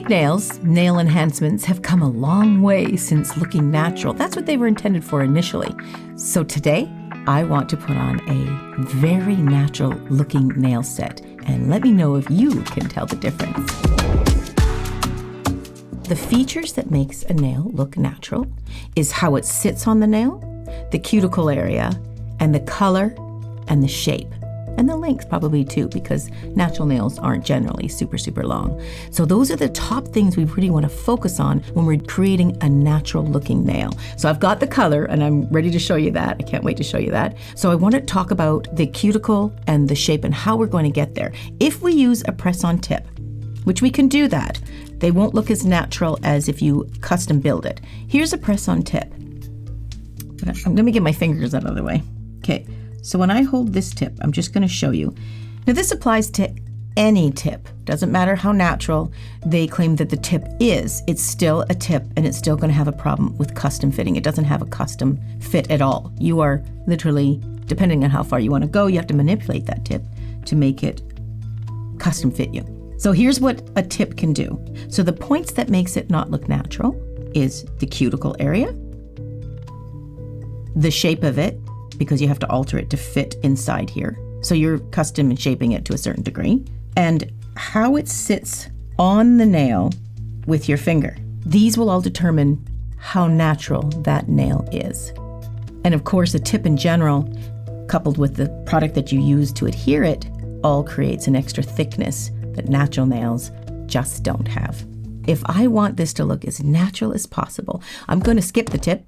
Fake nails, nail enhancements, have come a long way since looking natural. That's what they were intended for initially. So today, I want to put on a very natural looking nail set, and let me know if you can tell the difference. The features that makes a nail look natural is how it sits on the nail, the cuticle area, and the color and the shape. And the length probably too, because natural nails aren't generally super, super long. So those are the top things we really want to focus on when we're creating a natural looking nail. So I've got the color and I'm ready to show you that. I can't wait to show you that. So I want to talk about the cuticle and the shape and how we're going to get there. If we use a press-on tip, which we can do that, they won't look as natural as if you custom build it. Here's a press-on tip. I'm going to get my fingers out of the way. Okay. So when I hold this tip, I'm just going to show you. Now this applies to any tip. Doesn't matter how natural they claim that the tip is, it's still a tip and it's still going to have a problem with custom fitting. It doesn't have a custom fit at all. You are literally, depending on how far you want to go, you have to manipulate that tip to make it custom fit you. So here's what a tip can do. So the points that makes it not look natural is the cuticle area, the shape of it, because you have to alter it to fit inside here. So you're custom shaping it to a certain degree. And how it sits on the nail with your finger. These will all determine how natural that nail is. And of course, a tip in general, coupled with the product that you use to adhere it, all creates an extra thickness that natural nails just don't have. If I want this to look as natural as possible, I'm going to skip the tip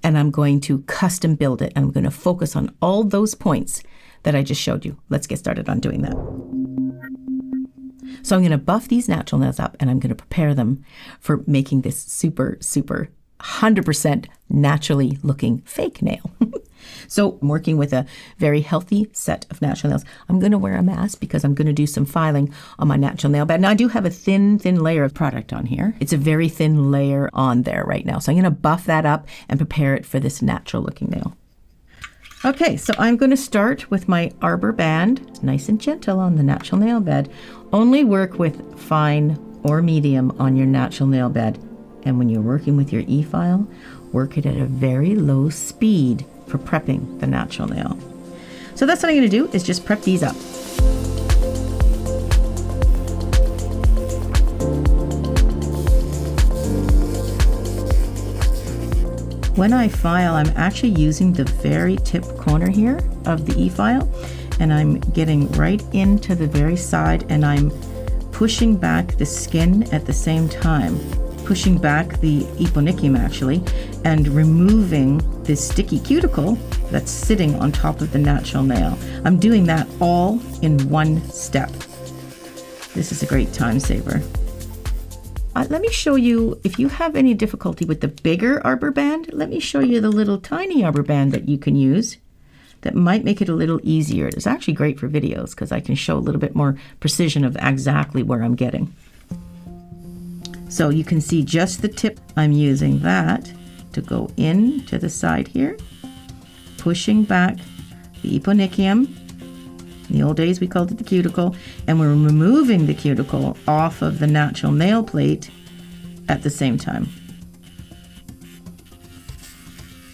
and I'm going to custom build it. And I'm going to focus on all those points that I just showed you. Let's get started on doing that. So I'm going to buff these natural nails up and I'm going to prepare them for making this super, super 100% naturally looking fake nail. So I'm working with a very healthy set of natural nails. I'm going to wear a mask because I'm going to do some filing on my natural nail bed. Now I do have a thin layer of product on here. It's a very thin layer on there right now. So I'm going to buff that up and prepare it for this natural looking nail. Okay, so I'm going to start with my Arbor band, nice and gentle on the natural nail bed. Only work with fine or medium on your natural nail bed. And when you're working with your e-file, work it at a very low speed for prepping the natural nail. So that's what I'm going to do, is just prep these up. When I file, I'm actually using the very tip corner here of the e-file, and I'm getting right into the very side, and I'm pushing back the skin at the same time. Pushing back the Hyponychium actually, and removing this sticky cuticle that's sitting on top of the natural nail. I'm doing that all in one step. This is a great time saver. Let me show you, if you have any difficulty with the bigger Arbor band, let me show you the little tiny Arbor band that you can use that might make it a little easier. It's actually great for videos because I can show a little bit more precision of exactly where I'm getting. So you can see just the tip. I'm using that to go in to the side here, pushing back the Hyponychium. In the old days we called it the cuticle, and we're removing the cuticle off of the natural nail plate at the same time.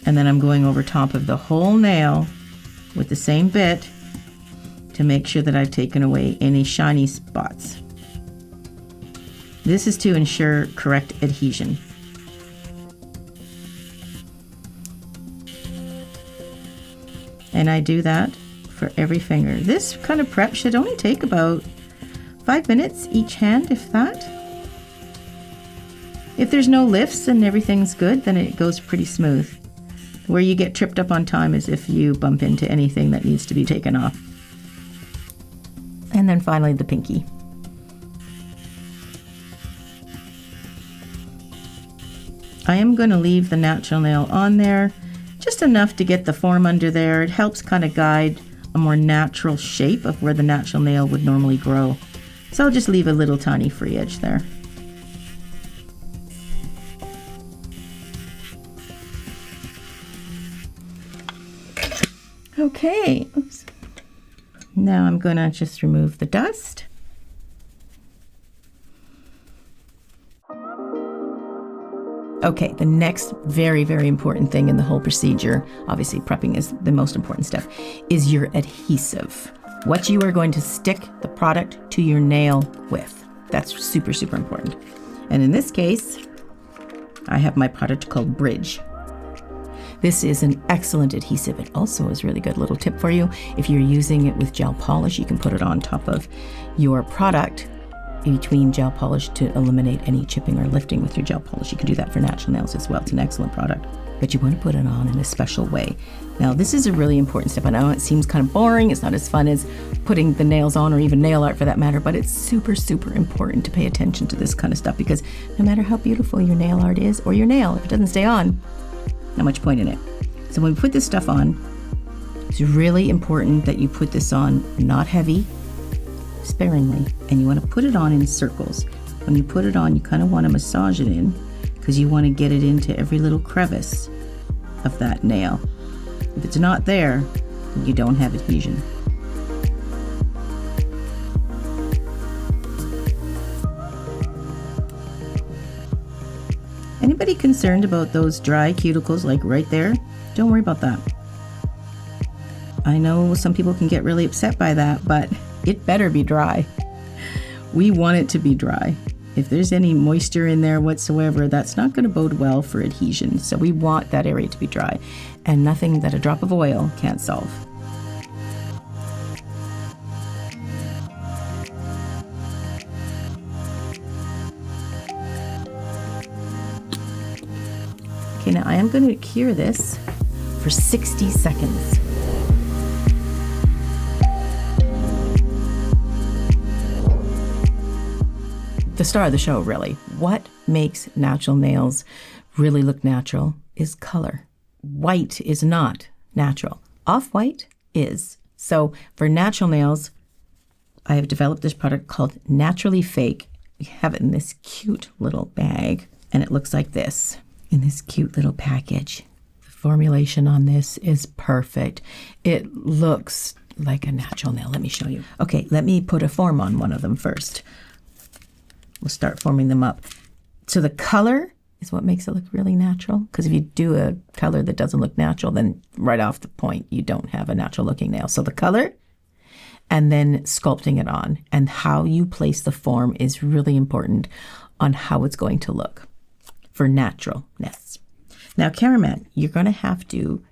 And then I'm going over top of the whole nail with the same bit to make sure that I've taken away any shiny spots. This is to ensure correct adhesion. And I do that for every finger. This kind of prep should only take about 5 minutes each hand, if that. If there's no lifts and everything's good, then it goes pretty smooth. Where you get tripped up on time is if you bump into anything that needs to be taken off. And then finally the pinky. I am going to leave the natural nail on there, just enough to get the form under there. It helps kind of guide a more natural shape of where the natural nail would normally grow. So I'll just leave a little tiny free edge there. Okay, oops. Now I'm going to just remove the dust. Okay, the next very, very important thing in the whole procedure, obviously prepping is the most important step, is your adhesive. What you are going to stick the product to your nail with. That's super, super important. And in this case, I have my product called Bridge. This is an excellent adhesive. It also is really good. Little tip for you. If you're using it with gel polish, you can put it on top of your product in between gel polish to eliminate any chipping or lifting with your gel polish. You can do that for natural nails as well. It's an excellent product, but you want to put it on in a special way. Now, this is a really important step. I know it seems kind of boring. It's not as fun as putting the nails on or even nail art for that matter, but it's super, super important to pay attention to this kind of stuff because no matter how beautiful your nail art is or your nail, if it doesn't stay on, not much point in it. So when we put this stuff on, it's really important that you put this on not heavy, sparingly, and you want to put it on in circles. When you put it on, you kind of want to massage it in because you want to get it into every little crevice of that nail. If it's not there, you don't have adhesion. Anybody concerned about those dry cuticles like right there? Don't worry about that. I know some people can get really upset by that, but it better be dry. We want it to be dry. If there's any moisture in there whatsoever, that's not going to bode well for adhesion. So we want that area to be dry, and nothing that a drop of oil can't solve. Okay, now I am going to cure this for 60 seconds. The star of the show, really. What makes natural nails really look natural is color. White is not natural. Off-white is. So for natural nails, I have developed this product called Naturally Fake. We have it in this cute little bag, and it looks like this in this cute little package. The formulation on this is perfect. It looks like a natural nail. Let me show you. Okay, let me put a form on one of them first. We'll start forming them up. So the color is what makes it look really natural. Because if you do a color that doesn't look natural, then right off the point, you don't have a natural looking nail. So the color and then sculpting it on and how you place the form is really important on how it's going to look for naturalness. Now, cameraman, you're going to have to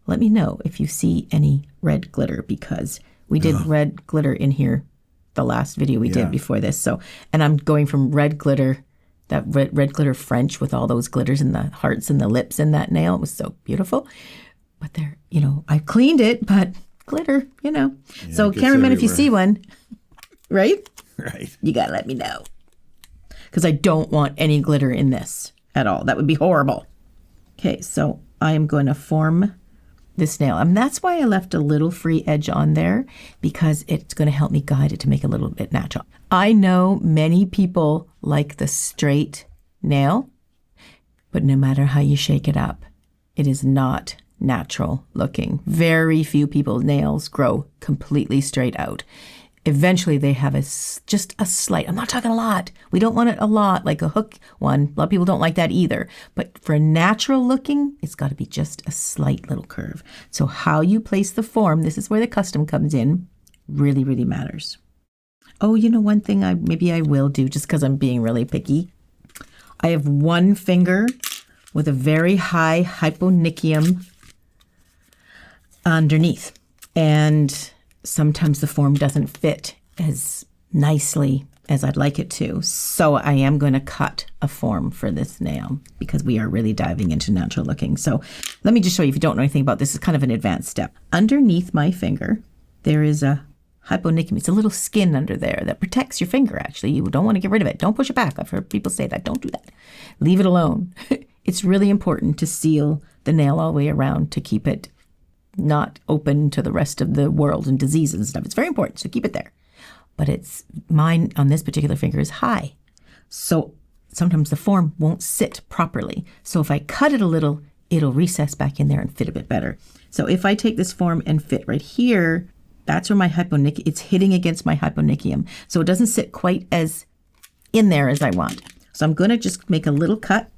let me know if you see any red glitter because we did red glitter in here the last video we did before this. So, and I'm going from red glitter, that red glitter French with all those glitters and the hearts and the lips in that nail. It was so beautiful. But there, I cleaned it, but glitter, Yeah, so cameraman, if you see one, right? Right. You got to let me know. Because I don't want any glitter in this at all. That would be horrible. Okay, so I am going to form this nail. And that's why I left a little free edge on there because it's going to help me guide it to make it a little bit natural. I know many people like the straight nail, but no matter how you shake it up, it is not natural looking. Very few people's nails grow completely straight out. Eventually they have just a slight, I'm not talking a lot. We don't want it a lot, like a hook one. A lot of people don't like that either. But for natural looking, it's got to be just a slight little curve. So how you place the form, this is where the custom comes in, really, really matters. Oh, one thing maybe I will do just because I'm being really picky. I have one finger with a very high hyponychium underneath. And sometimes the form doesn't fit as nicely as I'd like it to. So I am going to cut a form for this nail because we are really diving into natural looking. So let me just show you if you don't know anything about this. It's kind of an advanced step. Underneath my finger, there is a hyponychium. It's a little skin under there that protects your finger, actually. You don't want to get rid of it. Don't push it back. I've heard people say that. Don't do that. Leave it alone. It's really important to seal the nail all the way around to keep it not open to the rest of the world and diseases and stuff. It's very important, so keep it there. But mine on this particular finger is high. So sometimes the form won't sit properly. So if I cut it a little, it'll recess back in there and fit a bit better. So if I take this form and fit right here, that's where my hyponychium, it's hitting against my hyponychium. So it doesn't sit quite as in there as I want. So I'm going to just make a little cut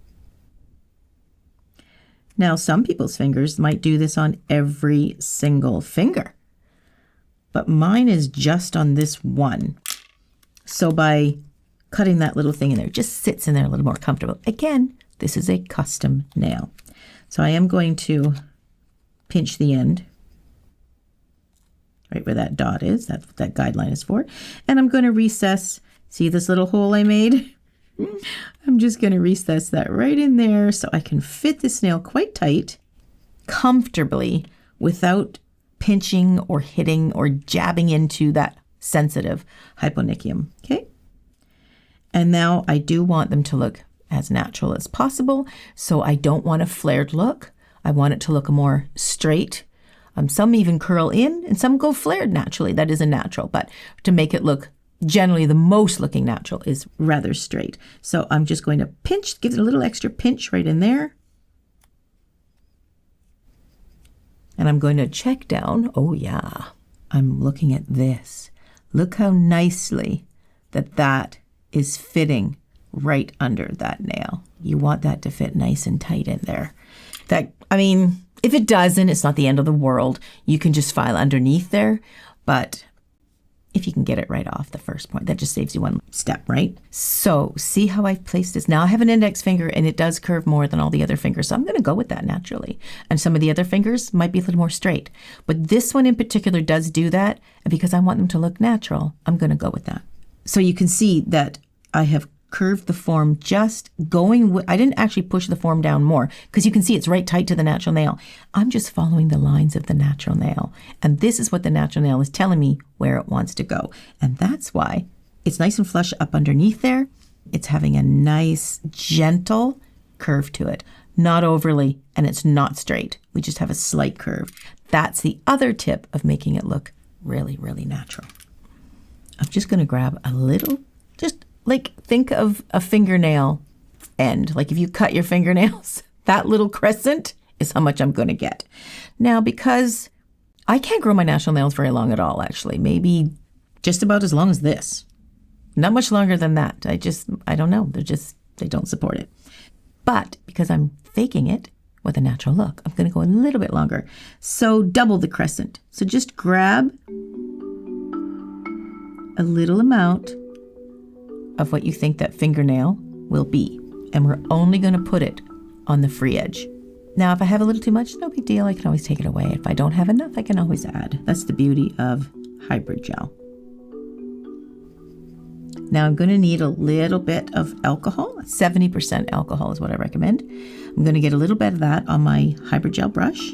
Now, some people's fingers might do this on every single finger, but mine is just on this one. So by cutting that little thing in there, it just sits in there a little more comfortable. Again, this is a custom nail. So I am going to pinch the end right where that dot is. That's what that guideline is for. And I'm going to recess. See this little hole I made? I'm just going to recess that right in there so I can fit this nail quite tight, comfortably, without pinching or hitting or jabbing into that sensitive hyponychium. Okay? And now I do want them to look as natural as possible. So I don't want a flared look. I want it to look more straight. Some even curl in and some go flared naturally. That isn't natural, but to make it look generally the most looking natural is rather straight. So I'm just going to pinch, give it a little extra pinch right in there. And I'm going to check down. Oh yeah, I'm looking at this. Look how nicely that is fitting right under that nail. You want that to fit nice and tight in there. If it doesn't, it's not the end of the world. You can just file underneath there, but if you can get it right off the first point, that just saves you one step, right? So see how I've placed this? Now I have an index finger and it does curve more than all the other fingers. So I'm going to go with that naturally. And some of the other fingers might be a little more straight. But this one in particular does do that. And because I want them to look natural, I'm going to go with that. So you can see that I have curved the form just going with, I didn't actually push the form down more because you can see it's right tight to the natural nail. I'm just following the lines of the natural nail. And this is what the natural nail is telling me where it wants to go. And that's why it's nice and flush up underneath there. It's having a nice, gentle curve to it, not overly, and it's not straight. We just have a slight curve. That's the other tip of making it look really, really natural. I'm just going to grab a little, just like think of a fingernail end. Like if you cut your fingernails, that little crescent is how much I'm going to get. Now, because I can't grow my natural nails very long at all, actually, maybe just about as long as this. Not much longer than that. I don't know. They don't support it. But because I'm faking it with a natural look, I'm going to go a little bit longer. So double the crescent. So just grab a little amount of what you think that fingernail will be. And we're only going to put it on the free edge. Now, if I have a little too much, no big deal. I can always take it away. If I don't have enough, I can always add. That's the beauty of hybrid gel. Now I'm going to need a little bit of alcohol. 70% alcohol is what I recommend. I'm going to get a little bit of that on my hybrid gel brush.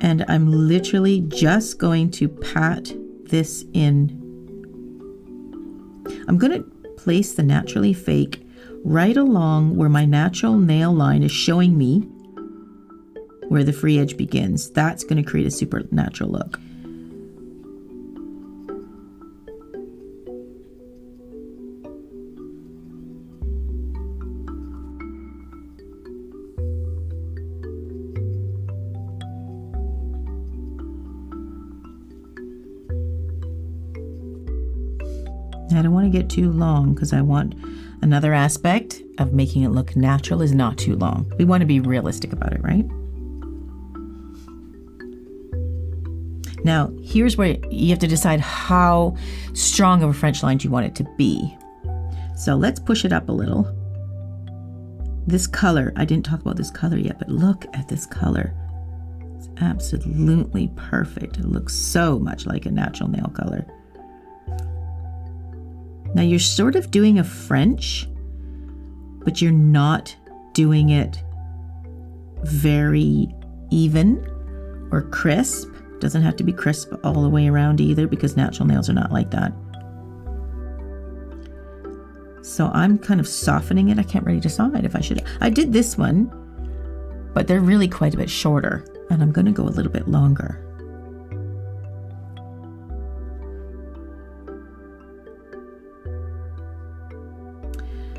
And I'm literally just going to pat this in. I'm going to place the naturally fake right along where my natural nail line is showing me where the free edge begins. That's going to create a super natural look. I don't want to get too long because I want another aspect of making it look natural is not too long. We want to be realistic about it, right? Now, here's where you have to decide how strong of a French line do you want it to be. So let's push it up a little. This color, I didn't talk about this color yet, but look at this color. It's absolutely perfect. It looks so much like a natural nail color. Now you're sort of doing a French, but you're not doing it very even or crisp. Doesn't have to be crisp all the way around either because natural nails are not like that. So I'm kind of softening it. I can't really decide if I should. I did this one, but they're really quite a bit shorter, and I'm going to go a little bit longer.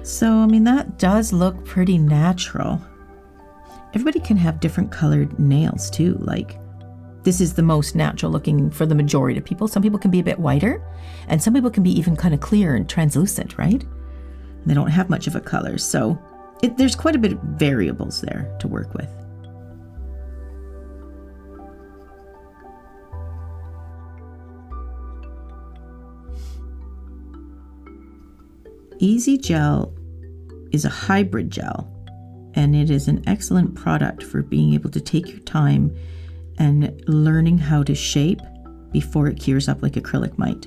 So, I mean, that does look pretty natural. Everybody can have different colored nails too. Like, this is the most natural looking for the majority of people. Some people can be a bit whiter, and some people can be even kind of clear and translucent, right? They don't have much of a color. So there's quite a bit of variables there to work with. Easy Gel is a hybrid gel, and it is an excellent product for being able to take your time and learning how to shape before it cures up like acrylic might.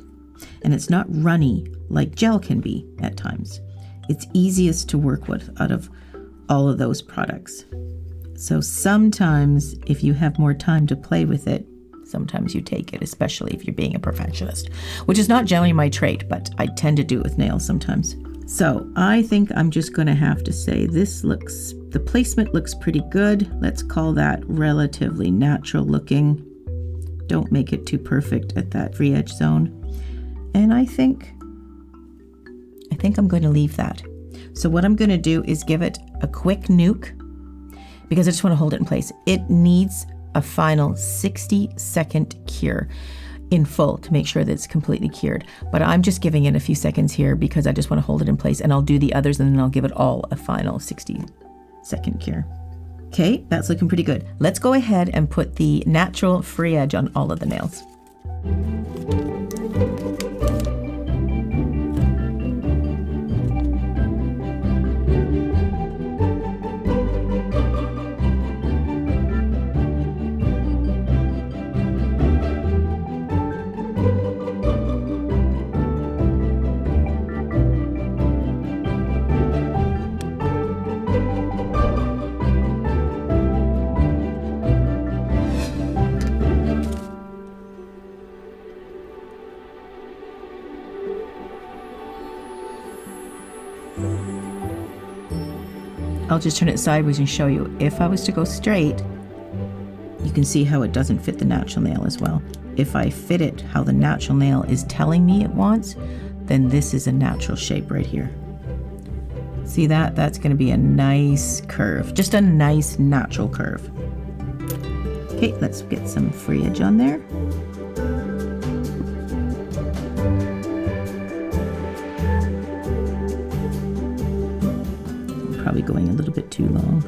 And it's not runny like gel can be at times. It's easiest to work with out of all of those products. So sometimes if you have more time to play with it, sometimes you take it, especially if you're being a perfectionist, which is not generally my trait, but I tend to do it with nails sometimes. So I think I'm just going to have to say the placement looks pretty good. Let's call that relatively natural looking. Don't make it too perfect at that free edge zone. And I think I'm going to leave that. So what I'm going to do is give it a quick nuke because I just want to hold it in place. It needs a final 60-second cure in full to make sure that it's completely cured. But I'm just giving it a few seconds here because I just want to hold it in place, and I'll do the others and then I'll give it all a final 60-second cure. Okay, that's looking pretty good. Let's go ahead and put the natural free edge on all of the nails. I'll just turn it sideways and show you. If I was to go straight, you can see how it doesn't fit the natural nail as well. If I fit it how the natural nail is telling me it wants, then this is a natural shape right here. See that? That's going to be a nice curve, just a nice natural curve. Okay, let's get some free edge on there. Probably going a little bit too long.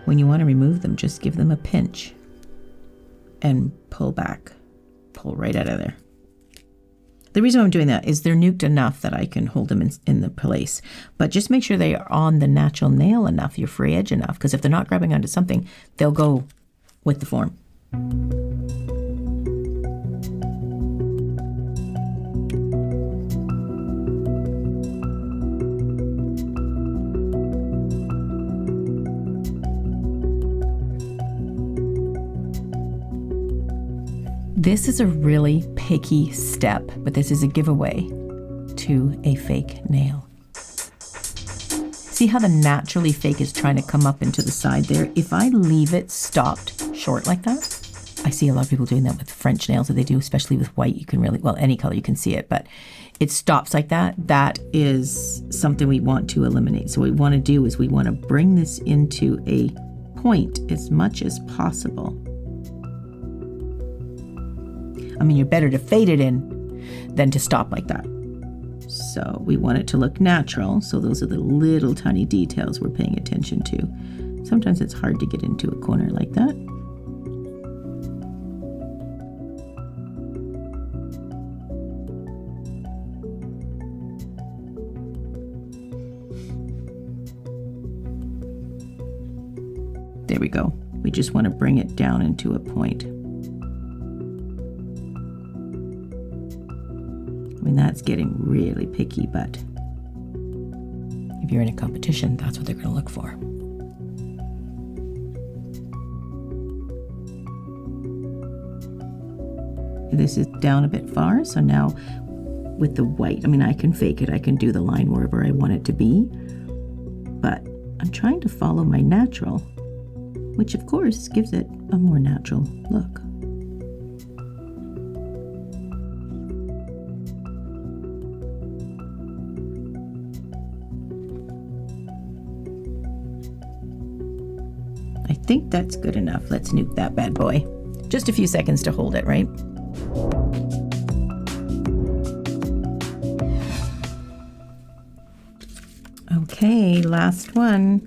When you want to remove them, just give them a pinch and pull back. Pull right out of there. The reason I'm doing that is they're nuked enough that I can hold them in the place. But just make sure they are on the natural nail enough, your free edge enough, because if they're not grabbing onto something, they'll go with the form. This is a really picky step, but this is a giveaway to a fake nail. See how the naturally fake is trying to come up into the side there? If I leave it stopped short like that, I see a lot of people doing that with French nails that they do, especially with white. You can really, well, any color you can see it, but it stops like that. That is something we want to eliminate. So what we want to do is we want to bring this into a point as much as possible. I mean, you're better to fade it in than to stop like that. So we want it to look natural. So those are the little tiny details we're paying attention to. Sometimes it's hard to get into a corner like that. There we go. We just want to bring it down into a point. I mean, that's getting really picky, but if you're in a competition, that's what they're going to look for. This is down a bit far, so now with the white, I mean, I can fake it. I can do the line wherever I want it to be, but I'm trying to follow my natural, which of course gives it a more natural look. I think that's good enough. Let's nuke that bad boy. Just a few seconds to hold it, right? Okay, last one.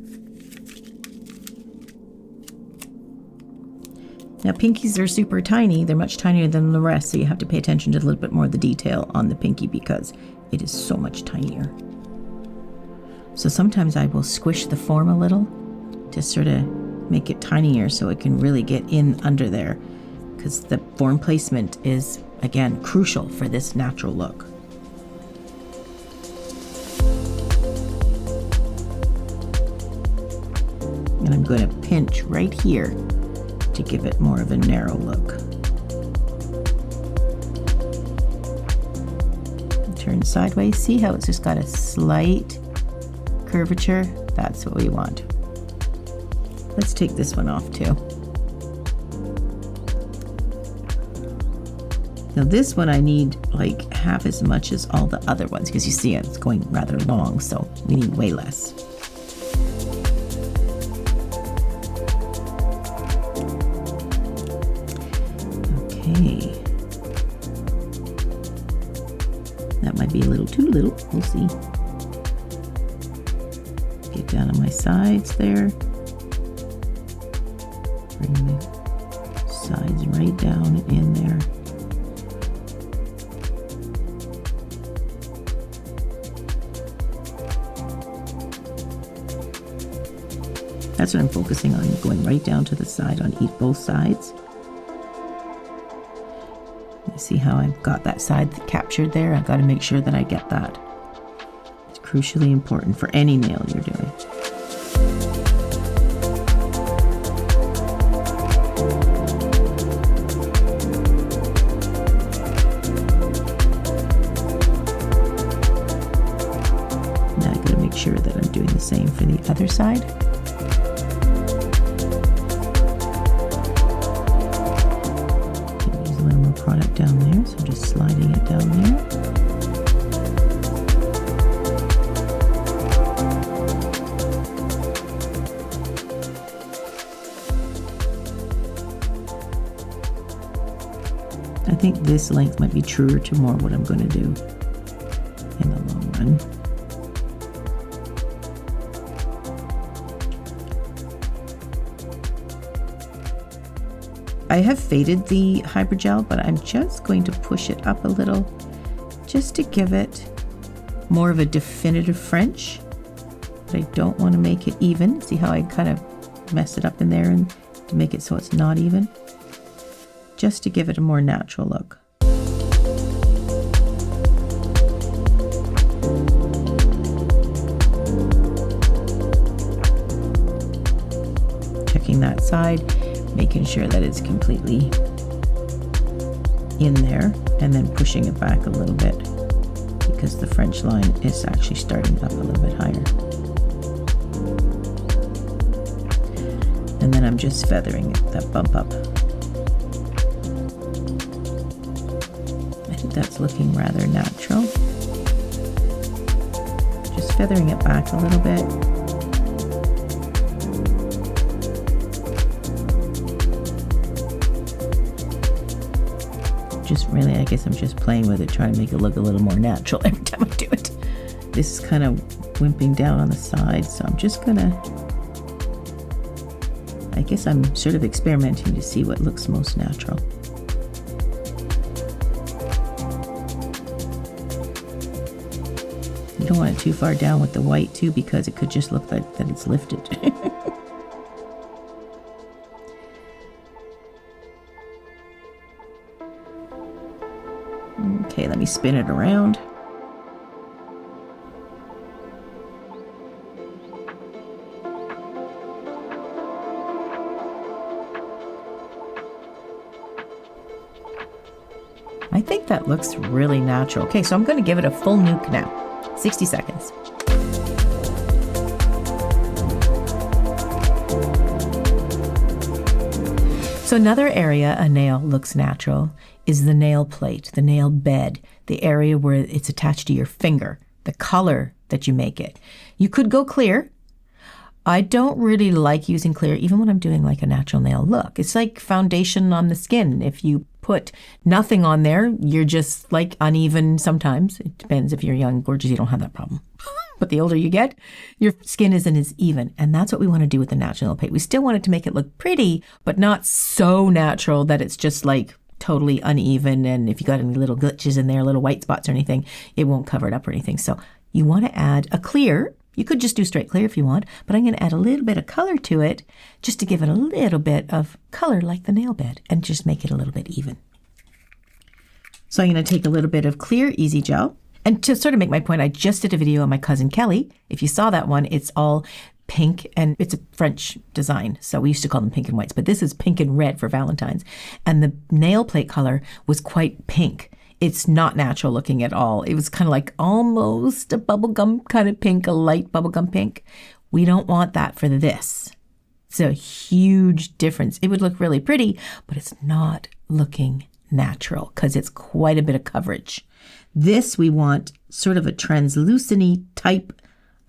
Now pinkies are super tiny. They're much tinier than the rest, so you have to pay attention to a little bit more of the detail on the pinky because it is so much tinier. So sometimes I will squish the form a little to sort of make it tinier so it can really get in under there, because the form placement is, again, crucial for this natural look. And I'm going to pinch right here to give it more of a narrow look. Turn sideways. See how it's just got a slight curvature? That's what we want. Let's take this one off too. Now this one I need like half as much as all the other ones because you see it's going rather long, so we need way less. Okay. That might be a little too little, we'll see. Get down on my sides there. Bring the sides right down in there. That's what I'm focusing on, going right down to the side on both sides. You see how I've got that side captured there? I've got to make sure that I get that. It's crucially important for any nail you're doing. Now I've got to make sure that I'm doing the same for the other side. Product down there, so just sliding it down there. I think this length might be truer to more what I'm going to do in the long run. I have faded the Hypogel, but I'm just going to push it up a little just to give it more of a definitive French. But I don't want to make it even. See how I kind of messed it up in there and to make it so it's not even? Just to give it a more natural look. Checking that side. Making sure that it's completely in there and then pushing it back a little bit because the French line is actually starting up a little bit higher. And then I'm just feathering that bump up. I think that's looking rather natural. Just feathering it back a little bit. Just really, I guess I'm just playing with it, trying to make it look a little more natural every time I do it. This is kind of wimping down on the side, so I'm just gonna, I guess I'm sort of experimenting to see what looks most natural. You don't want it too far down with the white too, because it could just look like that it's lifted. Okay, let me spin it around. I think that looks really natural. Okay, so I'm going to give it a full nuke now. 60 seconds. So another area a nail looks natural is the nail plate, the nail bed, the area where it's attached to your finger, the color that you make it. You could go clear. I don't really like using clear, even when I'm doing like a natural nail look. It's like foundation on the skin. If you put nothing on there, you're just like uneven sometimes. It depends if you're young, gorgeous, you don't have that problem. but the older you get, your skin isn't as even. And that's what we want to do with the natural nail paint. We still want it to make it look pretty, but not so natural that it's just like totally uneven. And if you got any little glitches in there, little white spots or anything, it won't cover it up or anything. So you want to add a clear. You could just do straight clear if you want, but I'm going to add a little bit of color to it just to give it a little bit of color like the nail bed and just make it a little bit even. So I'm going to take a little bit of clear Easy Gel. And to sort of make my point, I just did a video on my cousin Kelly. If you saw that one, it's all pink and it's a French design. So we used to call them pink and whites, but this is pink and red for Valentine's. And the nail plate color was quite pink. It's not natural looking at all. It was kind of like almost a bubblegum kind of pink, a light bubblegum pink. We don't want that for this. It's a huge difference. It would look really pretty, but it's not looking natural because it's quite a bit of coverage. This we want sort of a translucent-y type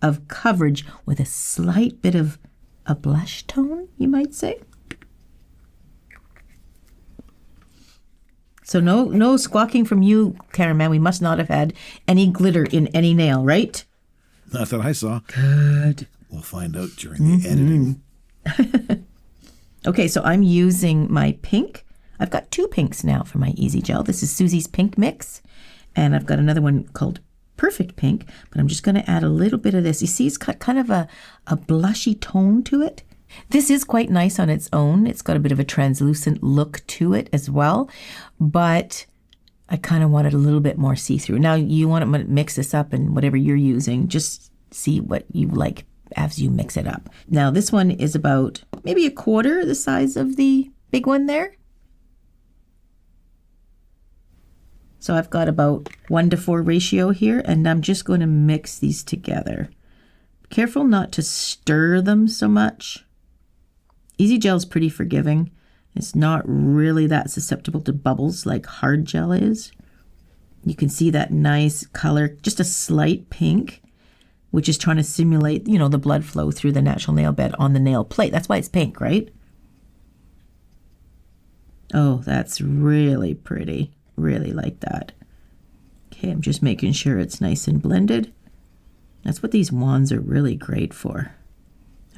of coverage with a slight bit of a blush tone, you might say. So no squawking from you, cameraman. We must not have had any glitter in any nail, right? Not that I saw. Good. We'll find out during the editing. Okay, so I'm using my pink. I've got 2 pinks now for my Easy Gel. This is Suzie's Pink Mix. And I've got another one called Perfect Pink. But I'm just going to add a little bit of this. You see, it's got kind of a blushy tone to it. This is quite nice on its own. It's got a bit of a translucent look to it as well. But I kind of want it a little bit more see-through. Now, you want to mix this up and whatever you're using, just see what you like as you mix it up. Now, this one is about maybe a quarter the size of the big one there. So I've got about 1:4 ratio here, and I'm just going to mix these together. Careful not to stir them so much. Easy Gel is pretty forgiving. It's not really that susceptible to bubbles like hard gel is. You can see that nice color, just a slight pink, which is trying to simulate, you know, the blood flow through the natural nail bed on the nail plate. That's why it's pink, right? Oh, that's really pretty. Really like that. Okay, I'm just making sure it's nice and blended. That's what these wands are really great for.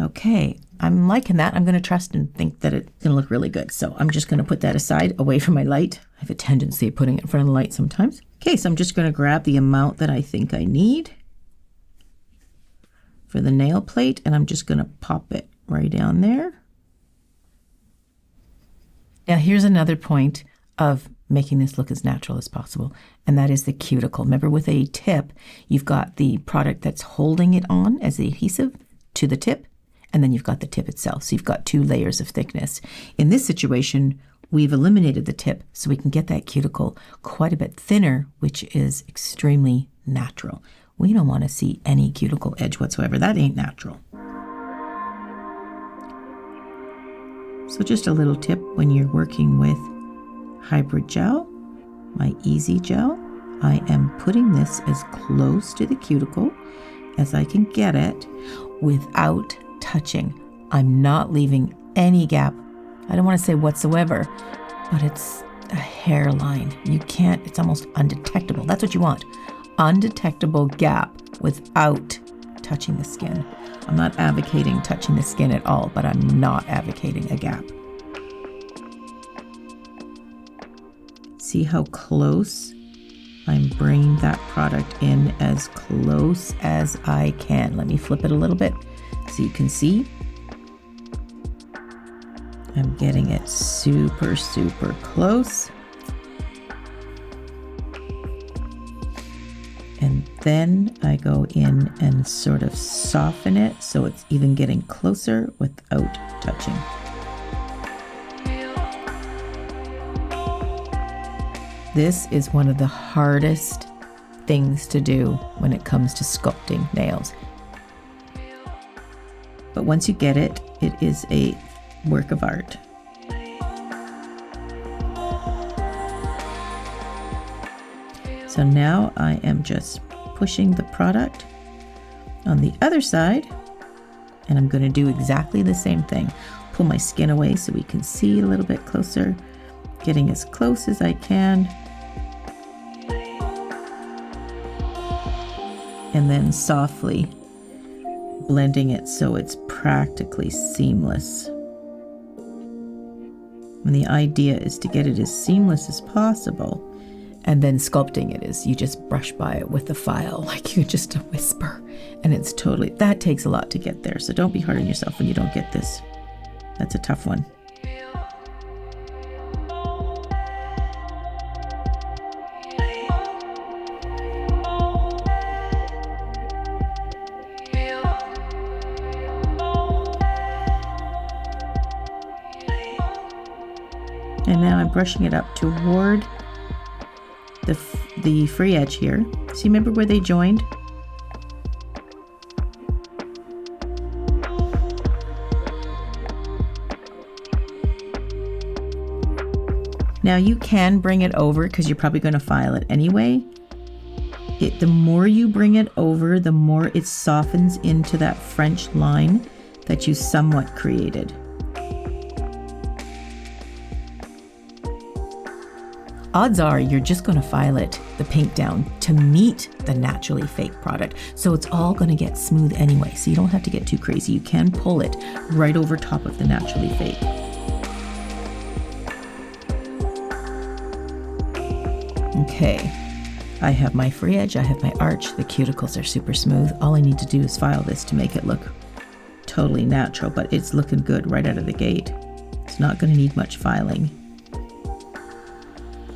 Okay, I'm liking that. I'm going to trust and think that it's going to look really good. So I'm just going to put that aside, away from my light. I have a tendency of putting it in front of the light sometimes. Okay, so I'm just going to grab the amount that I think I need for the nail plate, and I'm just going to pop it right down there. Now here's another point of making this look as natural as possible, and that is the cuticle. Remember, with a tip, you've got the product that's holding it on as the adhesive to the tip, and then you've got the tip itself. So you've got 2 layers of thickness. In this situation, we've eliminated the tip so we can get that cuticle quite a bit thinner, which is extremely natural. We don't want to see any cuticle edge whatsoever. That ain't natural. So just a little tip when you're working with hybrid gel, my Easy Gel, I am putting this as close to the cuticle as I can get it without touching. I'm not leaving any gap. I don't want to say whatsoever, but it's a hairline. You can't, it's almost undetectable. That's what you want. Undetectable gap without touching the skin. I'm not advocating touching the skin at all, but I'm not advocating a gap. See how close I'm bringing that product in, as close as I can. Let me flip it a little bit so you can see. I'm getting it super, super close. And then I go in and sort of soften it so it's even getting closer without touching. This is one of the hardest things to do when it comes to sculpting nails. But once you get it, it is a work of art. So now I am just pushing the product on the other side, and I'm going to do exactly the same thing. Pull my skin away so we can see a little bit closer, getting as close as I can. and then softly blending it so it's practically seamless. And the idea is to get it as seamless as possible. And then sculpting it is you just brush by it with a file, like you just a whisper. And it's totally, that takes a lot to get there. So don't be hard on yourself when you don't get this. That's a tough one. And now I'm brushing it up toward the free edge here. See, remember where they joined? Now you can bring it over because you're probably going to file it anyway. The more you bring it over, the more it softens into that French line that you somewhat created. Odds are you're just going to file it, the pink down, to meet the naturally fake product. So it's all going to get smooth anyway. So you don't have to get too crazy. You can pull it right over top of the naturally fake. Okay, I have my free edge, I have my arch, the cuticles are super smooth. All I need to do is file this to make it look totally natural, but it's looking good right out of the gate. It's not going to need much filing.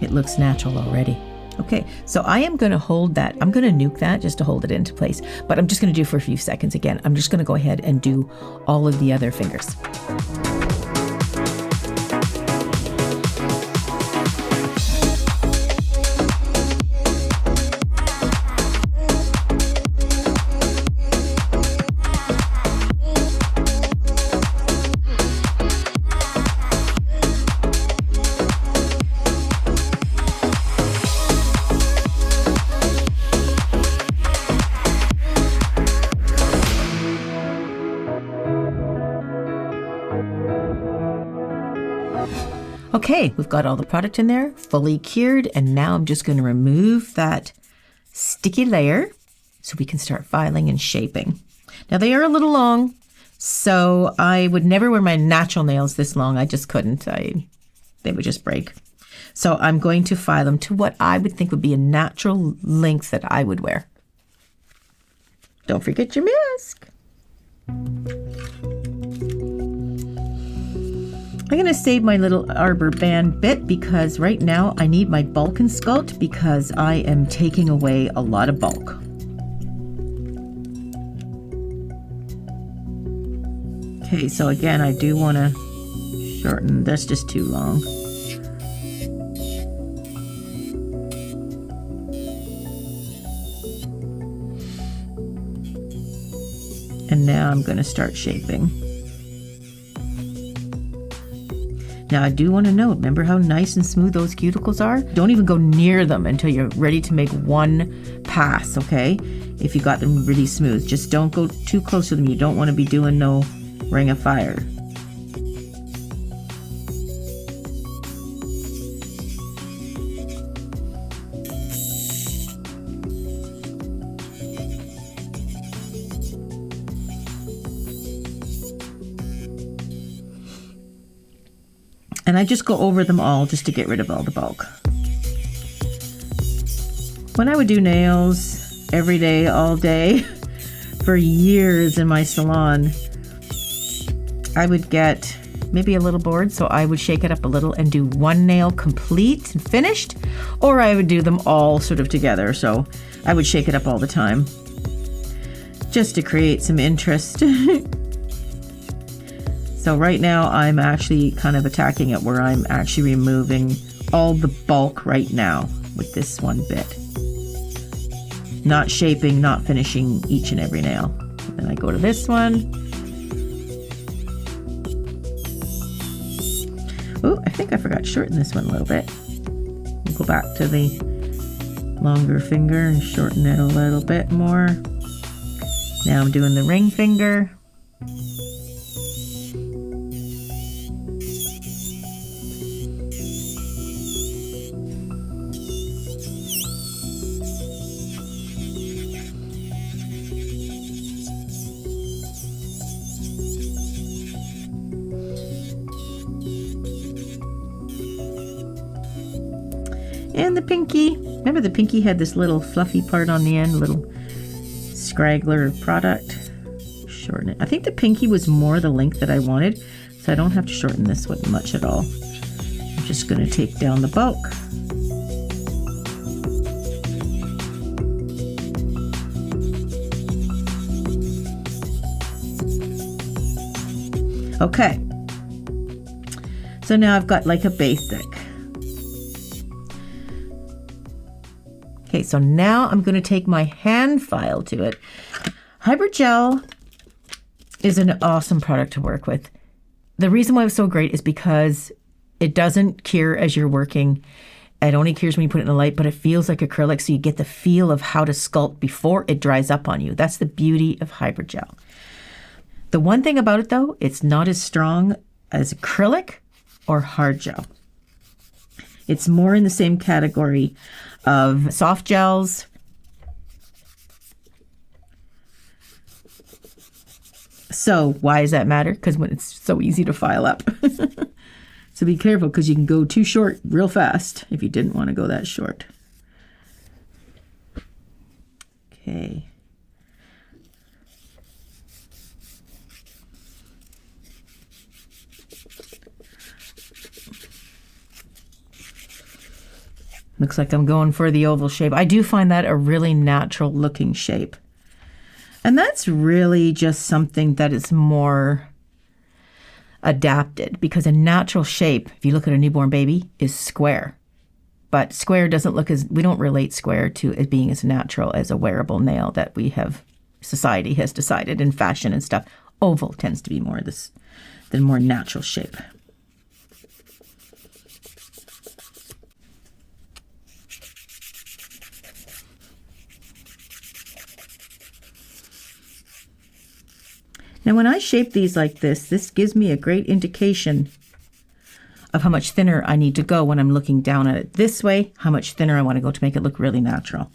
It looks natural already. Okay, so I am going to hold that. I'm going to nuke that just to hold it into place, but I'm just going to do it for a few seconds again. I'm just going to go ahead and do all of the other fingers. Okay, we've got all the product in there, fully cured, and now I'm just going to remove that sticky layer so we can start filing and shaping. Now they are a little long, so I would never wear my natural nails this long. I just couldn't. They would just break. So I'm going to file them to what I would think would be a natural length that I would wear. Don't forget your mask. I'm going to save my little Arbor band bit because right now I need my bulk and sculpt because I am taking away a lot of bulk. Okay, so again, I do want to shorten. That's just too long. And now I'm going to start shaping. Now I do want to note, remember how nice and smooth those cuticles are? Don't even go near them until you're ready to make one pass, okay? If you got them really smooth, just don't go too close to them. You don't want to be doing no ring of fire. And I just go over them all just to get rid of all the bulk. When I would do nails every day, all day, for years in my salon, I would get maybe a little bored, so I would shake it up a little and do one nail complete and finished, or I would do them all sort of together. So I would shake it up all the time just to create some interest. So right now I'm actually kind of attacking it where I'm actually removing all the bulk right now with this one bit. Not shaping, not finishing each and every nail. Then I go to this one. Oh, I think I forgot to shorten this one a little bit. We'll go back to the longer finger and shorten it a little bit more. Now I'm doing the ring finger. And the pinky. Remember the pinky had this little fluffy part on the end, little scraggler product. Shorten it. I think the pinky was more the length that I wanted, so I don't have to shorten this one much at all. I'm just going to take down the bulk. Okay. So now I've got like a basic. Okay, so now I'm going to take my hand file to it. Hybrid Gel is an awesome product to work with. The reason why it's so great is because it doesn't cure as you're working. It only cures when you put it in the light, but it feels like acrylic, so you get the feel of how to sculpt before it dries up on you. That's the beauty of Hybrid Gel. The one thing about it, though, it's not as strong as acrylic or hard gel. It's more in the same category of soft gels, so why does that matter? Because when it's so easy to file up. So be careful, because you can go too short real fast if you didn't want to go that short. Okay. Looks like I'm going for the oval shape. I do find that a really natural looking shape. And that's really just something that is more adapted, because a natural shape, if you look at a newborn baby, is square. But square doesn't look as, we don't relate square to it being as natural as a wearable nail that we have, society has decided in fashion and stuff. Oval tends to be more the more natural shape. Now, when I shape these like this gives me a great indication of how much thinner I need to go when I'm looking down at it this way, how much thinner I want to go to make it look really natural.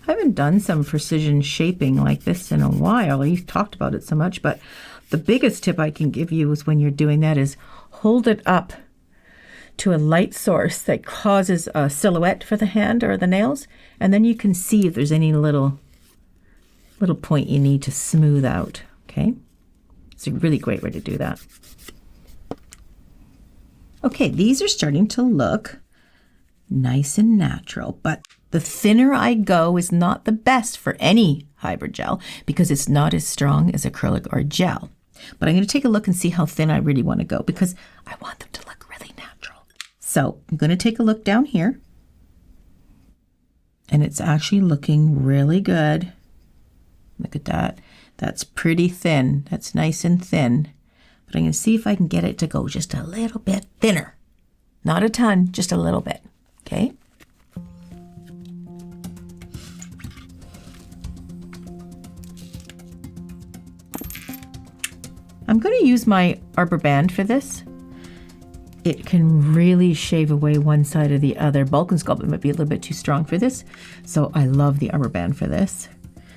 I haven't done some precision shaping like this in a while. You've talked about it so much, but the biggest tip I can give you is when you're doing that is hold it up to a light source that causes a silhouette for the hand or the nails, and then you can see if there's any little point you need to smooth out, okay? It's a really great way to do that. Okay, these are starting to look nice and natural, but the thinner I go is not the best for any hybrid gel because it's not as strong as acrylic or gel. But I'm going to take a look and see how thin I really want to go because I want them to look really natural. So I'm going to take a look down here, and it's actually looking really good. Look at that. That's pretty thin. That's nice and thin. But I'm going to see if I can get it to go just a little bit thinner. Not a ton, just a little bit. Okay? I'm going to use my Arbor band for this. It can really shave away one side or the other. Bulk and Sculpt might be a little bit too strong for this, so I love the Arbor band for this.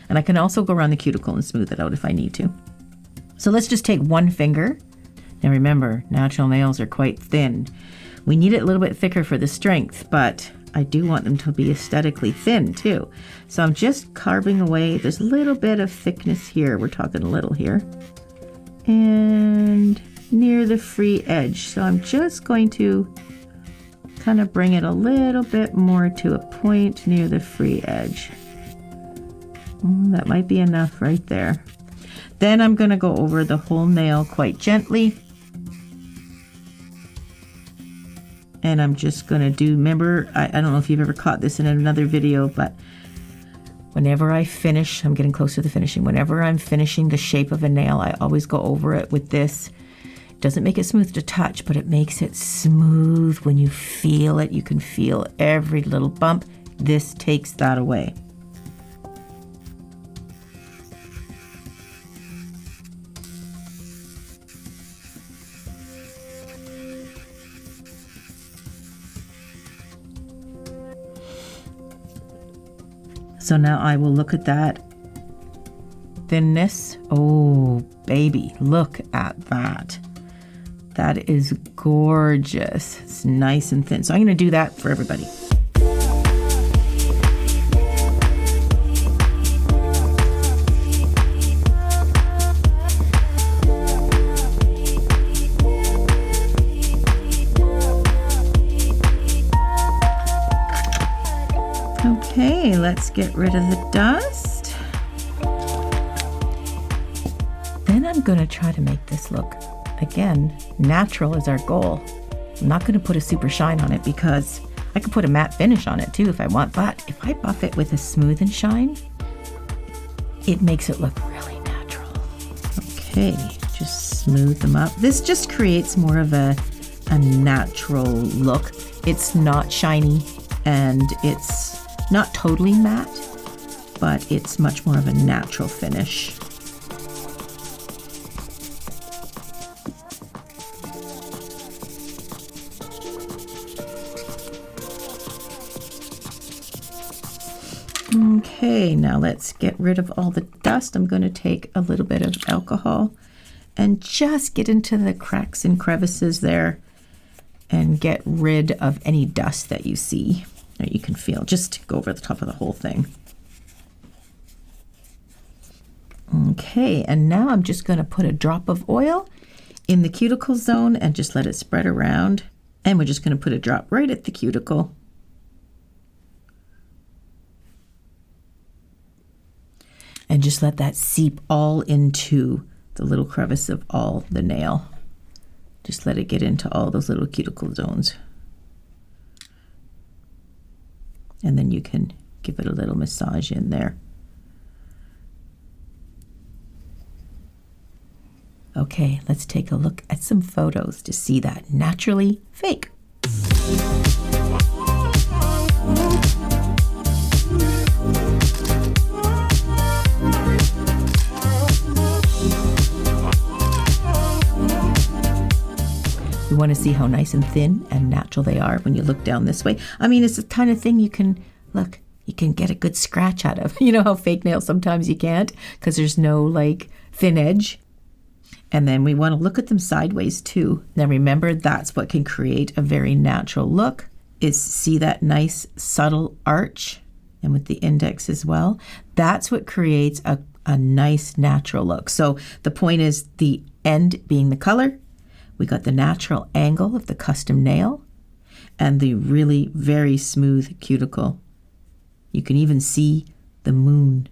And I can also go around the cuticle and smooth it out if I need to. So let's just take one finger. Now remember, natural nails are quite thin. We need it a little bit thicker for the strength, but I do want them to be aesthetically thin too. So I'm just carving away. There's a little bit of thickness here. We're talking a little here. And near the free edge. So I'm just going to kind of bring it a little bit more to a point near the free edge. That might be enough right there. Then I'm going to go over the whole nail quite gently. And I'm just going to do, remember, I don't know if you've ever caught this in another video, but whenever I finish, I'm getting close to the finishing. Whenever I'm finishing the shape of a nail, I always go over it with this. It doesn't make it smooth to touch, but it makes it smooth when you feel it. You can feel every little bump. This takes that away. So now I will look at that thinness. Oh, baby, look at that. That is gorgeous. It's nice and thin. So I'm going to do that for everybody. Okay, let's get rid of the dust. Then I'm going to try to make this look, again, natural is our goal. I'm not going to put a super shine on it because I could put a matte finish on it too if I want, but if I buff it with a smooth and shine, it makes it look really natural. Okay, just smooth them up. This just creates more of a natural look. It's not shiny and it's not totally matte, but it's much more of a natural finish. Okay, now let's get rid of all the dust. I'm going to take a little bit of alcohol and just get into the cracks and crevices there and get rid of any dust that you see or you can feel. Just go over the top of the whole thing. Okay, and now I'm just going to put a drop of oil in the cuticle zone and just let it spread around. And we're just going to put a drop right at the cuticle. And just let that seep all into the little crevice of all the nail. Just let it get into all those little cuticle zones. And then you can give it a little massage in there. Okay, let's take a look at some photos to see that naturally fake. You want to see how nice and thin and natural they are when you look down this way. I mean, it's the kind of thing you can, look, you can get a good scratch out of. You know how fake nails sometimes you can't because there's no like thin edge. And then we want to look at them sideways too. Now remember, that's what can create a very natural look, is see that nice subtle arch, and with the index as well. That's what creates a nice natural look. So the point is the end being the color. We got the natural angle of the custom nail and the really very smooth cuticle. You can even see the moon.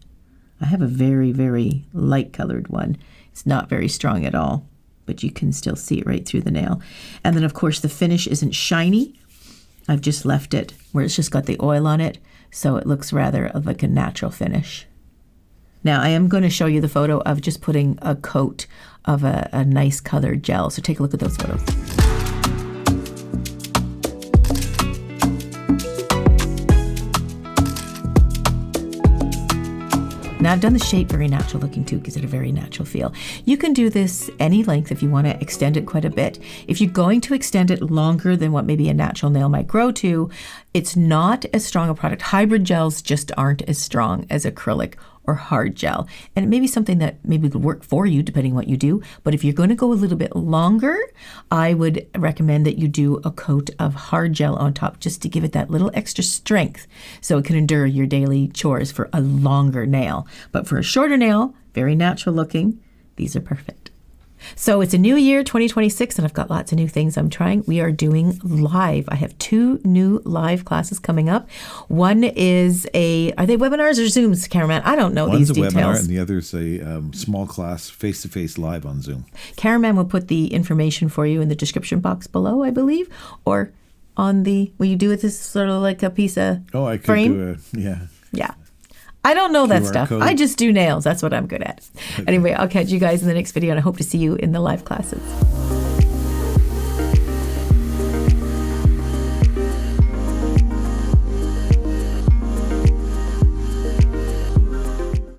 I have a very, very light colored one. It's not very strong at all, but you can still see it right through the nail. And then of course the finish isn't shiny. I've just left it where it's just got the oil on it, so it looks rather like a natural finish. Now I am going to show you the photo of just putting a coat of a nice colored gel. So take a look at those photos. Now I've done the shape very natural looking too, gives it a very natural feel. You can do this any length if you want to extend it quite a bit. If you're going to extend it longer than what maybe a natural nail might grow to, it's not as strong a product. Hybrid gels just aren't as strong as acrylic or hard gel. And it may be something that maybe could work for you depending what you do. But if you're going to go a little bit longer, I would recommend that you do a coat of hard gel on top just to give it that little extra strength so it can endure your daily chores for a longer nail. But for a shorter nail, very natural looking, these are perfect. So it's a new year, 2026, and I've got lots of new things I'm trying. We are doing live. I have 2 new live classes coming up. One is are they webinars or Zooms, Cameraman? I don't know these details. One's a webinar and the other's a small class face-to-face live on Zoom. Cameraman will put the information for you in the description box below, I believe, or on will you do it this sort of like a piece of frame? Yeah. I don't know that stuff. Code. I just do nails. That's what I'm good at. Okay. Anyway, I'll catch you guys in the next video, and I hope to see you in the live classes.